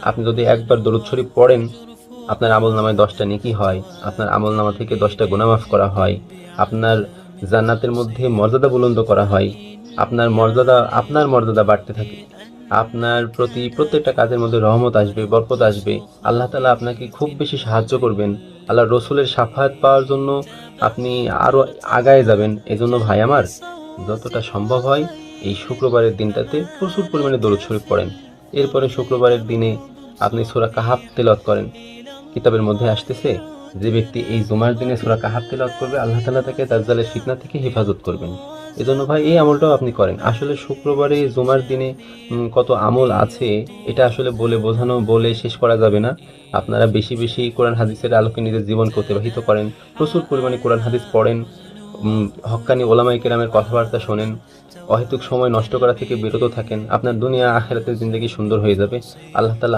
আপনি যদি একবার দরুদ শরীফ পড়েন, আপনার আমলনামায় 10টা নেকি হয়, আপনার আমলনামা থেকে 10টা গুনাহ মাফ করা হয়, আপনার জান্নাতের মধ্যে মর্যাদা বুলন্দ করা হয়, আপনার মর্যাদা বাড়তে থাকে, আপনার প্রতি প্রত্যেকটা কাজের মধ্যে রহমত আসবে, বরকত আসবে, আল্লাহ তাআলা আপনাকে খুব বেশি সাহায্য করবেন, আল্লাহর রসুলের শাফায়াত পাওয়ার জন্য আপনি আরো আগায় যাবেন। এজন্য ভাই আমার, যতটা সম্ভব হয় এই শুক্রবারের দিনটাতে প্রচুর পরিমাণে দরুদ শরীফ পড়েন। এরপরে শুক্রবারের দিনে আপনি সূরা কাহাফ তেলাওয়াত করেন। কিতাবের মধ্যে আসতেছে, যে ব্যক্তি এই জুমার দিনে সূরা কাহাফ তেলাওয়াত করবে, আল্লাহ তাআলা তাকে দাজ্জালের ফিতনা থেকে হেফাজত করবেন। এজন্য ভাই এই আমলটাও আপনি করেন। আসলে শুক্রবারে জুমার দিনে কত আমল আছে, এটা আসলে বলে শেষ করা যাবে না। আপনারা বেশি বেশি কোরআন হাদিসের আলোকে নিজের জীবনকে অতিবাহিত করেন, প্রচুর পরিমাণে কোরআন হাদিস পড়েন, হক্কানি ওলামায়ে কেরামের কথাবার্তা শোনেন, অহেতুক সময় নষ্ট করা থেকে বিরত থাকেন। আপনার দুনিয়া আখিরাতের জিন্দেগি সুন্দর হয়ে যাবে। আল্লাহ তাআলা